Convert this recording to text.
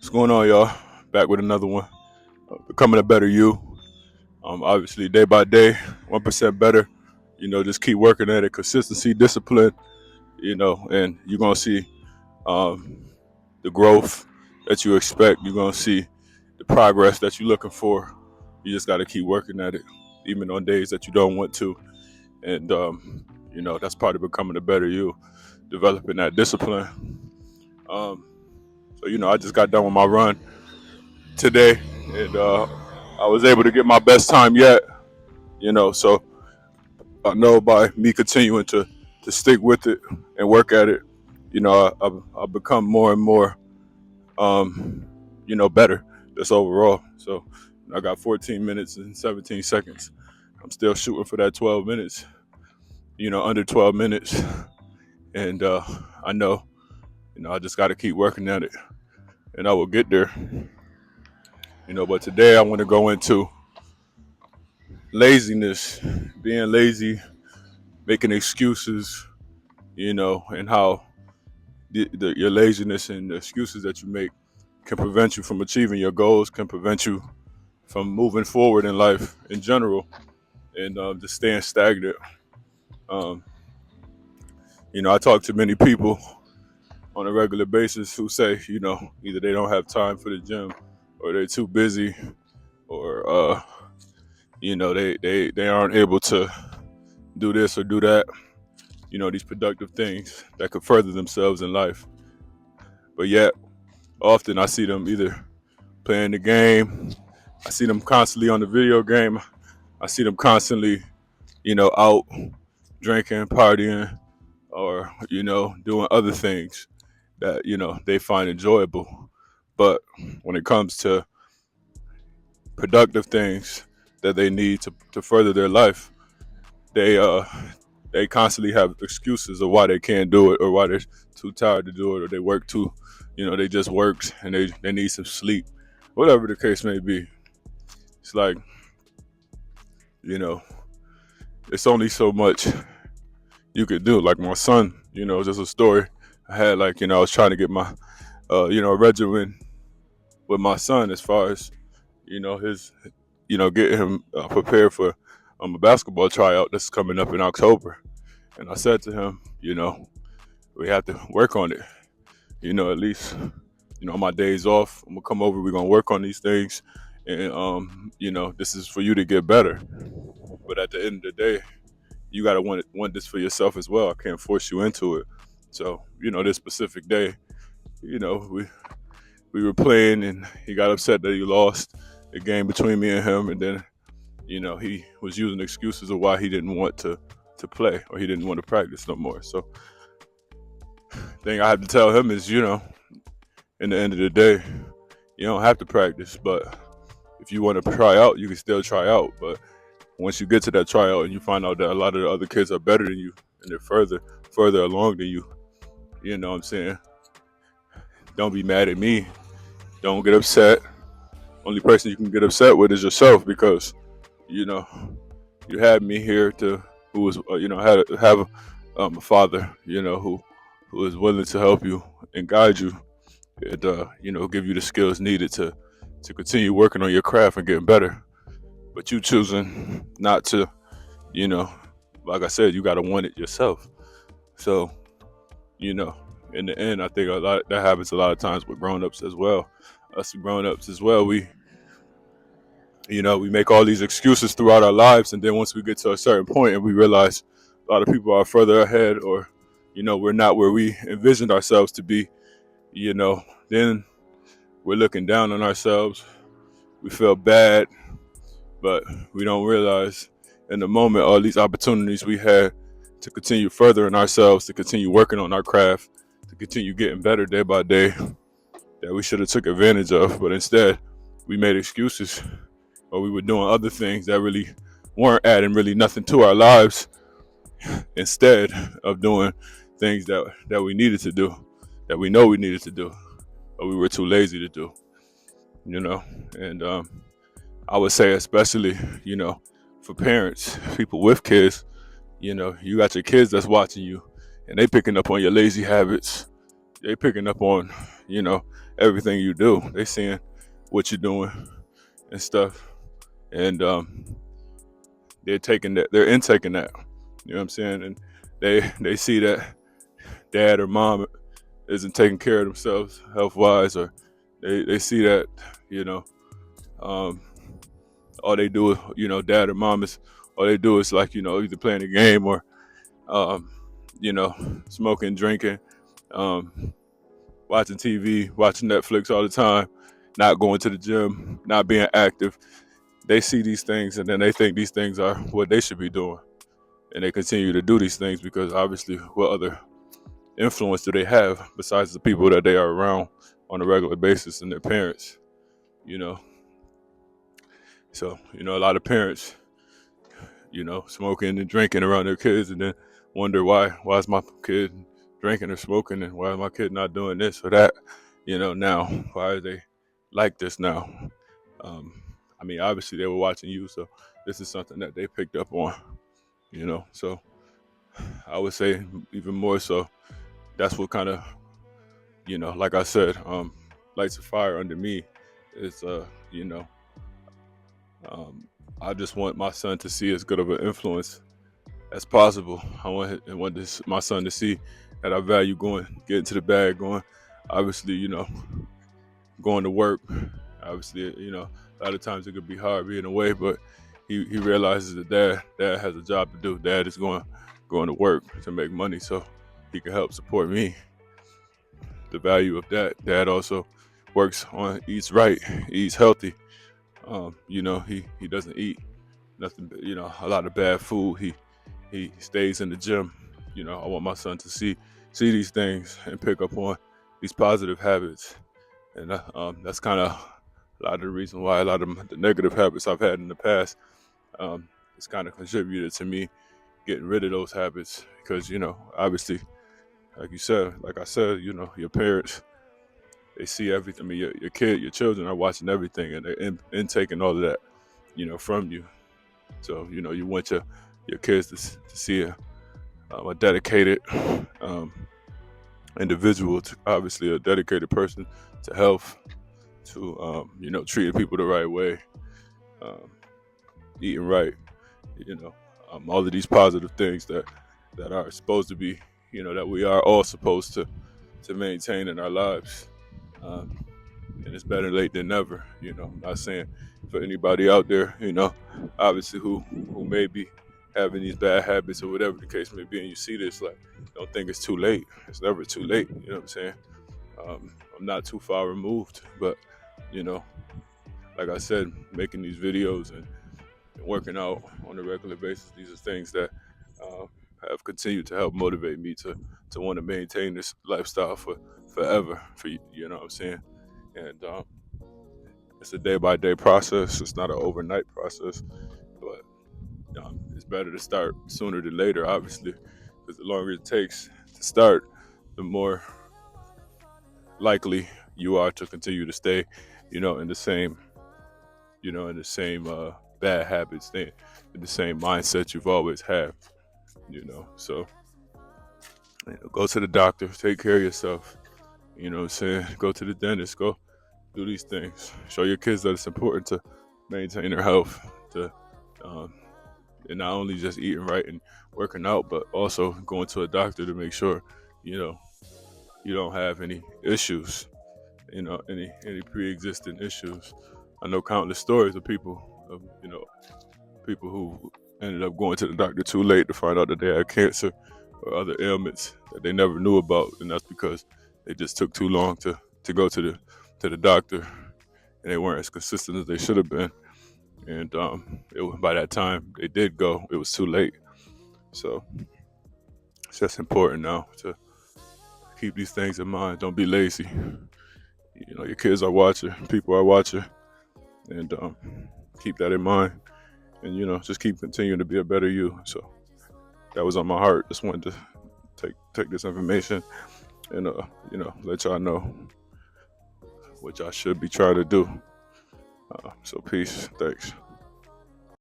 What's going on, y'all? Back with another one. Becoming a better you. Obviously, day by day, 1% better. Just keep working at it. Consistency, discipline. And you're gonna see um, the growth that you expect. You're gonna see the progress that you're looking for. You just got to keep working at it, even on days that you don't want to. And that's part of becoming a better you. Developing that discipline. I just got done with my run today, and I was able to get my best time yet. So I know by me continuing to stick with it and work at it, I've become more and more, better just overall. So I got 14 minutes and 17 seconds. I'm still shooting for that 12 minutes, under 12 minutes. And I know, I just got to keep working at it and I will get there. But today I want to go into laziness, being lazy, making excuses, and how your laziness and the excuses that you make can prevent you from achieving your goals, can prevent you from moving forward in life in general, and just staying stagnant. Um, I talk to many people on a regular basis who say, either they don't have time for the gym, or they're too busy, or they aren't able to do this or do that. These productive things that could further themselves in life. But yet, often I see them either playing the game, I see them constantly on the video game, I see them constantly, out drinking, partying, or, doing other things that, they find enjoyable. But when it comes to productive things that they need to further their life, they constantly have excuses of why they can't do it, or why they're too tired to do it, or they work too, they just worked and they need some sleep, whatever the case may be. It's like, it's only so much you could do. Like my son, just a story I had. Like, I was trying to get my regimen with my son as far as his getting him prepared for a basketball tryout that's coming up in October. And I said to him, we have to work on it. At least, on my days off, I'm gonna come over. We're gonna work on these things, and this is for you to get better. But at the end of the day, you gotta want this for yourself as well. I can't force you into it. So, this specific day, we were playing, and he got upset that he lost the game between me and him, and then, he was using excuses of why he didn't want to play, or he didn't want to practice no more. So thing I have to tell him is, in the end of the day, you don't have to practice, but if you want to try out, you can still try out. But once you get to that tryout and you find out that a lot of the other kids are better than you and they're further along than you, you know what I'm saying? Don't be mad at me. Don't get upset. Only person you can get upset with is yourself, because, you had me here who was, have a father, who is willing to help you and guide you, and give you the skills needed to continue working on your craft and getting better. But you choosing not to, like I said, you gotta want it yourself. So, in the end, I think that happens a lot of times with grown-ups as well. Us grown-ups as well, we make all these excuses throughout our lives, and then once we get to a certain point and we realize a lot of people are further ahead, or we're not where we envisioned ourselves to be, then we're looking down on ourselves. We feel bad, but we don't realize in the moment all these opportunities we had to continue furthering ourselves, to continue working on our craft, to continue getting better day by day, that we should have took advantage of. But instead, we made excuses, or we were doing other things that really weren't adding really nothing to our lives, instead of doing things that we needed to do, that we know we needed to do, but we were too lazy to do. And I would say, especially, for parents, people with kids, you got your kids that's watching you, and they picking up on your lazy habits. They picking up on, everything you do. They seeing what you're doing and stuff, and they're taking that, they're intaking that. You know what I'm saying? And they see that dad or mom isn't taking care of themselves health wise, or they see that, you know, um, all they do is, dad or mom is, all they do is like, either playing a game or, um, smoking, drinking, um, watching TV, watching Netflix all the time, not going to the gym, not being active. They see these things and then they think these things are what they should be doing. And they continue to do these things because obviously what other influence do they have besides the people that they are around on a regular basis and their parents, you know? So, a lot of parents, smoking and drinking around their kids and then wonder why is my kid drinking or smoking and why is my kid not doing this or that, now, why are they like this now? Obviously they were watching you, so this is something that they picked up on, so I would say even more so, that's what kind of, like I said, lights a fire under me is, I just want my son to see as good of an influence as possible. I want my son to see that I value getting to the bag, obviously, going to work. Obviously, a lot of times it could be hard being away, but he realizes that dad has a job to do. Dad is going to work to make money so he can help support me. The value of that. Dad also works eats right, eats healthy. He doesn't eat nothing, a lot of bad food. He stays in the gym. I want my son to see these things and pick up on these positive habits. And that's kind of a lot of the reason why a lot of the negative habits I've had in the past, it's kind of contributed to me getting rid of those habits because, obviously, like I said, your parents, they see everything. Your children are watching everything and they're intaking all of that, from you. So, you want your kids to see a dedicated individual, obviously a dedicated person to health, to, treating people the right way, eating right, all of these positive things that are supposed to be, that we are all supposed to maintain in our lives. And it's better late than never. I'm not saying for anybody out there, obviously who may be having these bad habits or whatever the case may be, and you see this, like, don't think it's too late. It's never too late. You know what I'm saying? I'm not too far removed, but like I said, making these videos and working out on a regular basis, these are things that have continued to help motivate me to want to maintain this lifestyle for forever. You know what I'm saying? And it's a day-by-day process. It's not an overnight process, but it's better to start sooner than later, obviously, because the longer it takes to start, the more likely you are to continue to stay, in the same, bad habits, in the same mindset you've always had, So, go to the doctor, take care of yourself. You know what I'm saying? Go to the dentist, go do these things. Show your kids that it's important to maintain their health, and not only just eating right and working out, but also going to a doctor to make sure, you don't have any issues, any pre-existing issues. I know countless stories of people who ended up going to the doctor too late to find out that they had cancer or other ailments that they never knew about, and that's because they just took too long to go to the doctor, and they weren't as consistent as they should have been. And by that time they did go, it was too late. So it's just important now to keep these things in mind. Don't be lazy. Your kids are watching, people are watching, and keep that in mind. And just keep continuing to be a better you. So that was on my heart. Just wanted to take this information and let y'all know what y'all should be trying to do. So peace. Thanks.